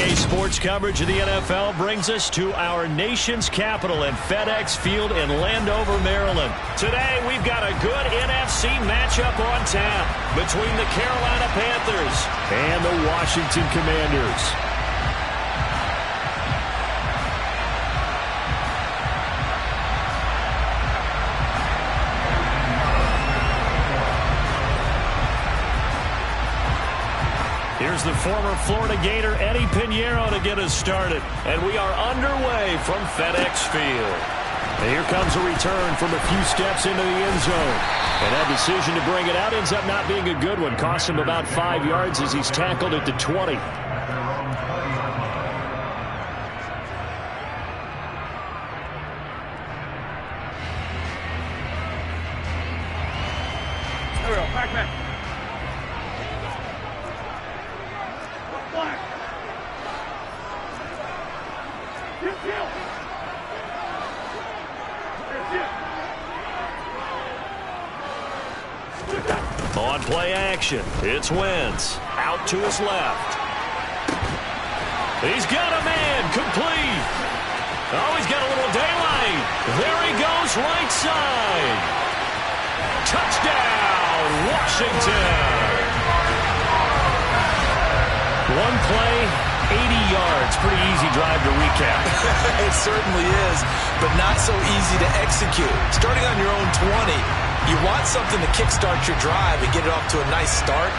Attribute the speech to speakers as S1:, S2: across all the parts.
S1: Today's sports coverage of the NFL brings us to our nation's capital at FedEx Field in Landover, Maryland. Today, we've got a good NFC matchup on tap between the Carolina Panthers and the Washington Commanders. Here's the former Florida Gator Eddie Pinheiro to get us started. And we are underway from FedEx Field. And here comes a return from a few steps into the end zone. And that decision to bring it out ends up not being a good one. Cost him about 5 yards as he's tackled at the 20.
S2: There we go. Back.
S1: On play action, it's Wentz. Out to his left. He's got a man, complete. Oh, he's got a little daylight. There he goes, right side. Touchdown, Washington. One play, 80 yards. Pretty easy drive to recap.
S3: It certainly is, but not so easy to execute. Starting on your own 20, you want something to kickstart your drive and get it off to a nice start.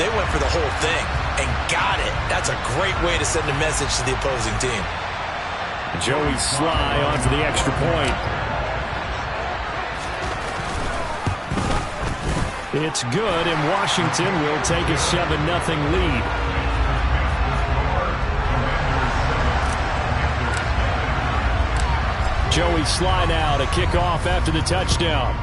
S3: They went for the whole thing and got it. That's a great way to send a message to the opposing team.
S1: Joey Sly on for the extra point. It's good, and Washington will take a 7-0 lead. Joey Sly now to kick off after the touchdown.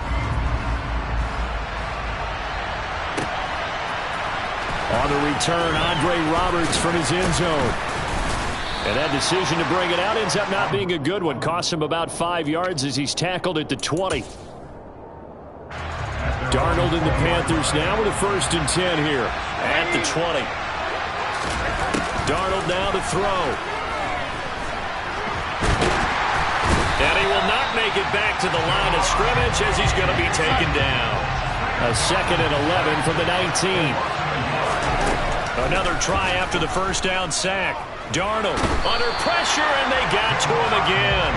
S1: On the return, Andre Roberts from his end zone. And that decision to bring it out ends up not being a good one. Costs him about 5 yards as he's tackled at the 20. Darnold and the Panthers now with a 1st and 10 here at the 20. Darnold now to throw. And he will not make it back to the line of scrimmage as he's going to be taken down. A 2nd and 11 from the 19. Another try after the 1st down sack. Darnold under pressure, and they got to him again.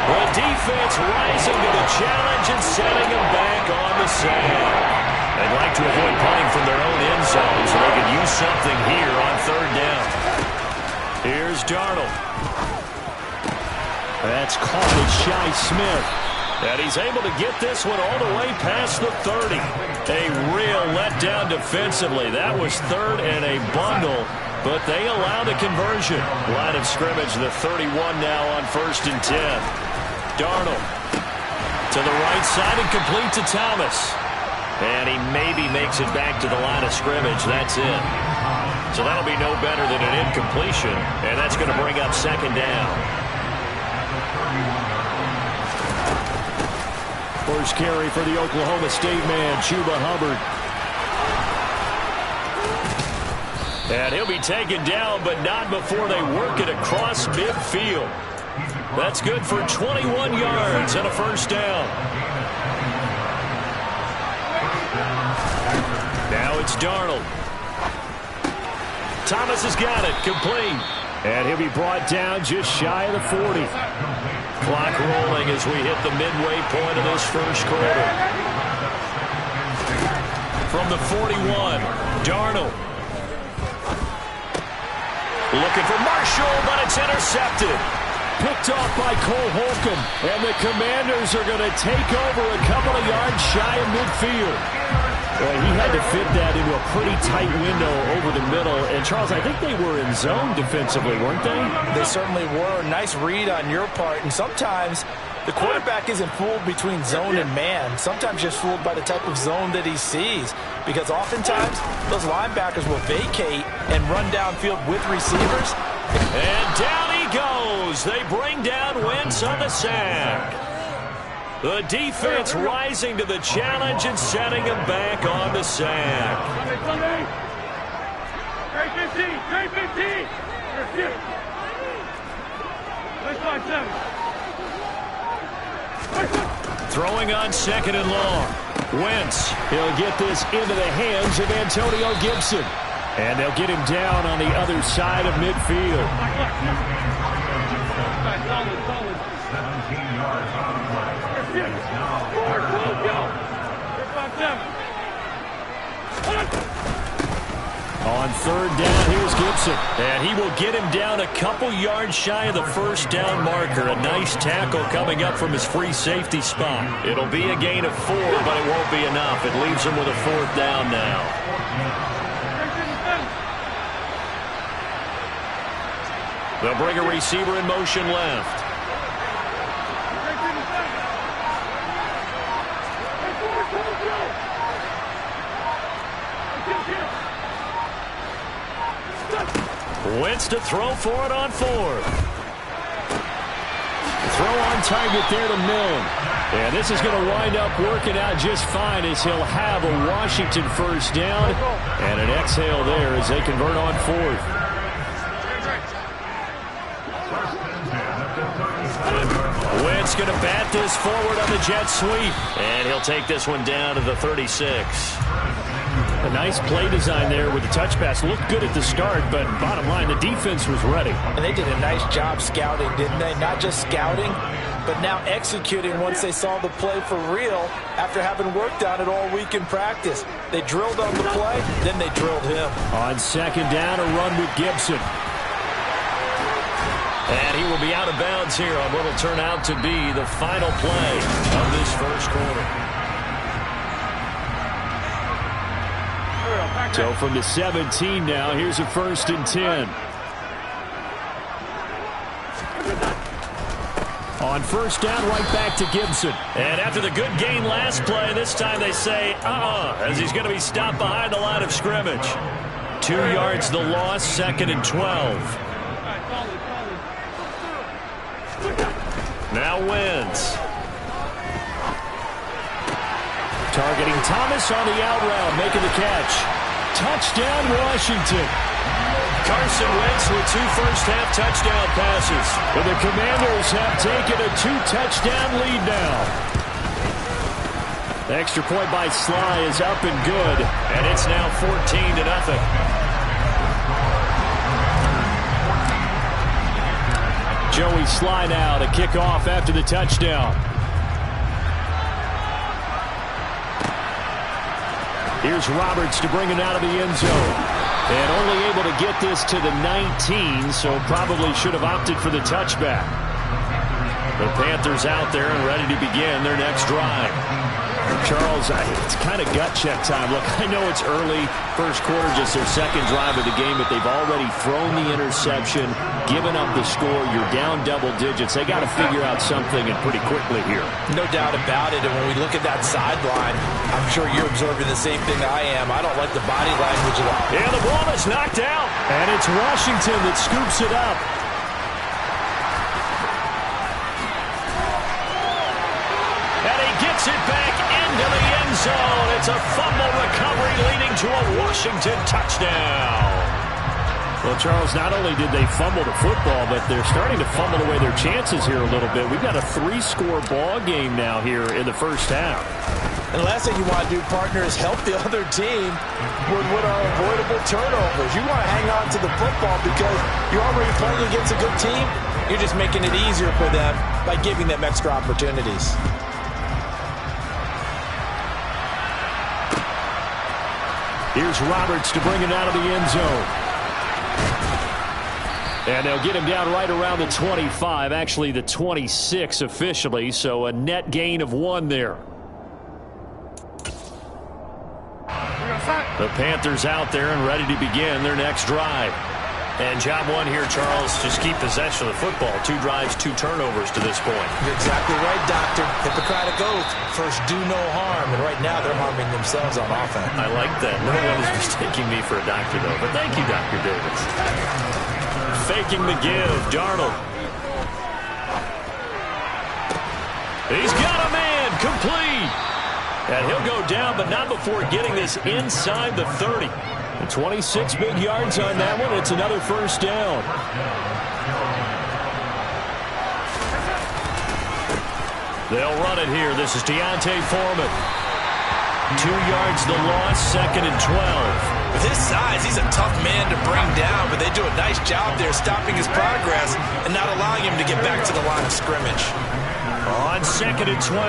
S1: The defense rising to the challenge and setting him back on the sack. They'd like to avoid punting from their own end zone so they could use something here on 3rd down. Here's Darnold. That's caught at Shi Smith. And he's able to get this one all the way past the 30. A real letdown defensively. That was 3rd and a bundle, but they allow the conversion. Line of scrimmage, the 31 now on 1st and 10. Darnold to the right side and complete to Thomas. And he maybe makes it back to the line of scrimmage. That's it. So that'll be no better than an incompletion, and that's going to bring up 2nd down. First carry for the Oklahoma State man, Chuba Hubbard. And he'll be taken down, but not before they work it across midfield. That's good for 21 yards and a 1st down. Now it's Darnold. Thomas has got it, complete. And he'll be brought down just shy of the 40. Clock rolling as we hit the midway point of this 1st quarter. From the 41, Darnold. Looking for Marshall, but it's intercepted. Picked off by Cole Holcomb, and the Commanders are going to take over a couple of yards shy of midfield. Well, he had to fit that into a pretty tight window over the middle. And, Charles, I think they were in zone defensively, weren't they?
S3: They certainly were. Nice read on your part. And sometimes the quarterback isn't fooled between zone and man. Sometimes just fooled by the type of zone that he sees. Because oftentimes those linebackers will vacate and run downfield with receivers.
S1: And down he goes. They bring down Wentz on the sack. The defense rising to the challenge and setting him back on the sack.
S2: Sunday. 315.
S1: Throwing on 2nd and long. Wentz, he'll get this into the hands of Antonio Gibson. And they'll get him down on the other side of midfield.
S2: 17 yards on the play.
S1: On 3rd down, here's Gibson. And he will get him down a couple yards shy of the 1st down marker. A nice tackle coming up from his free safety spot. It'll be a gain of 4, but it won't be enough. It leaves him with a 4th down now. They'll bring a receiver in motion left. Wentz to throw for it on 4th. Throw on target there to Milne. And this is going to wind up working out just fine as he'll have a Washington 1st down. And an exhale there as they convert on 4th. Wentz going to bat this forward on the jet sweep. And he'll take this one down to the 36. A nice play design there with the touch pass. Looked good at the start, but bottom line, the defense was ready.
S3: And they did a nice job scouting, didn't they? Not just scouting, but now executing once they saw the play for real after having worked on it all week in practice. They drilled on the play, then they drilled him.
S1: On 2nd down, a run with Gibson. And he will be out of bounds here on what will turn out to be the final play of this 1st quarter. So from the 17 now, here's a 1st and 10. On 1st down, right back to Gibson. And after the good gain last play, this time they say, as he's going to be stopped behind the line of scrimmage. 2 yards the loss, 2nd and 12. Now Wentz. Targeting Thomas on the out route, making the catch. Touchdown, Washington. Carson Wentz with 2 first-half touchdown passes. And the Commanders have taken a 2-touchdown lead now. The extra point by Sly is up and good, and it's now 14-0. Joey Sly now to kick off after the touchdown. Here's Roberts to bring it out of the end zone. And only able to get this to the 19, so probably should have opted for the touchback. The Panthers out there and ready to begin their next drive. Charles, it's kind of gut check time. Look, I know it's early, 1st quarter, just their 2nd drive of the game, but they've already thrown the interception, given up the score. You're down double digits. They got to figure out something, and pretty quickly here.
S3: No doubt about it. And when we look at that sideline, I'm sure you're observing the same thing I am. I don't like the body language at all.
S1: Yeah, the ball is knocked out. And it's Washington that scoops it up. And he gets it back into the end zone. It's a fumble recovery leading to a Washington touchdown. Well, Charles, not only did they fumble the football, but they're starting to fumble away their chances here a little bit. We've got a 3-score ball game now here in the 1st half.
S3: And the last thing you want to do, partner, is help the other team with what are avoidable turnovers. You want to hang on to the football because you're already playing against a good team. You're just making it easier for them by giving them extra opportunities.
S1: Here's Roberts to bring it out of the end zone. And they'll get him down right around the 25, actually the 26 officially, so a net gain of 1 there. The Panthers out there and ready to begin their next drive. And job 1 here, Charles, just keep possession of the football. 2 drives, 2 turnovers to this point.
S3: You're exactly right, Doctor. Hippocratic oath. First, do no harm. And right now, they're harming themselves on offense.
S1: I like that. No one is mistaking me for a doctor, though. But thank you, Dr. Davis. Faking the give. Darnold. He's got a man. Complete. And he'll go down, but not before getting this inside the 30. And 26 big yards on that one. It's another first down. They'll run it here. This is Antfromda478. 2 yards the loss, 2nd and 12.
S3: With his size, he's a tough man to bring down, but they do a nice job there stopping his progress and not allowing him to get back to the line of scrimmage.
S1: On 2nd and 12,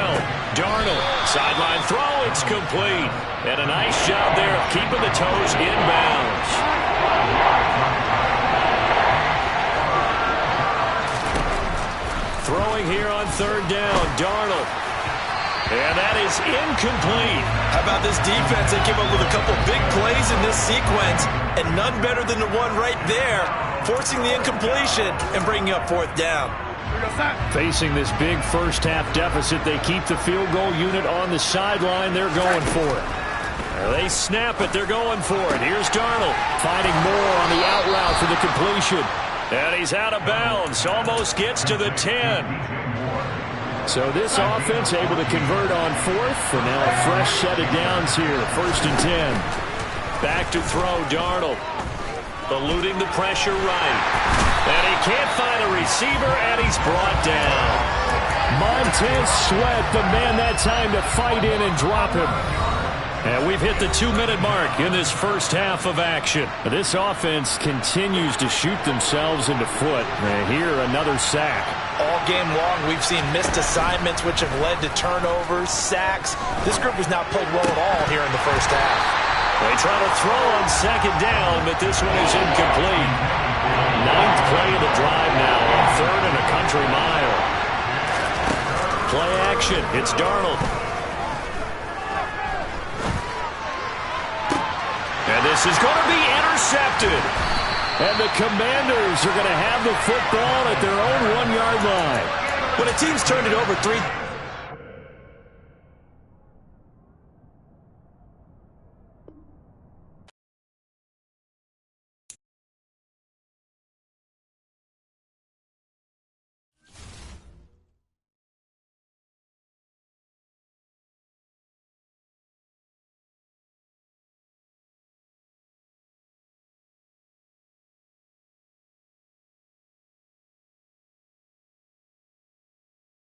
S1: Darnold, sideline throw, it's complete. And a nice job there of keeping the toes inbounds. Throwing here on 3rd down, Darnold. And that is incomplete.
S3: How about this defense? They came up with a couple big plays in this sequence, and none better than the one right there, forcing the incompletion and bringing up 4th down.
S1: Facing this big first-half deficit, they keep the field goal unit on the sideline. They're going for it. They snap it. They're going for it. Here's Darnold finding more on the out route for the completion. And he's out of bounds. Almost gets to the 10. So this offense able to convert on 4th. And now a fresh set of downs here. 1st and 10. Back to throw, Darnold. Eluding the pressure right. And he can't find a receiver, and he's brought down. Montez Sweat, the man that time to fight in and drop him. And we've hit the 2-minute mark in this first half of action. This offense continues to shoot themselves in the foot. And here, another sack.
S3: All game long, we've seen missed assignments, which have led to turnovers, sacks. This group has not played well at all here in the first half.
S1: They try to throw on 2nd down, but this one is incomplete. 9th play of the drive now on 3rd and a country mile. Play action. It's Darnold. And this is going to be intercepted. And the Commanders are going to have the football at their own 1-yard line.
S3: When a team's turned it over 3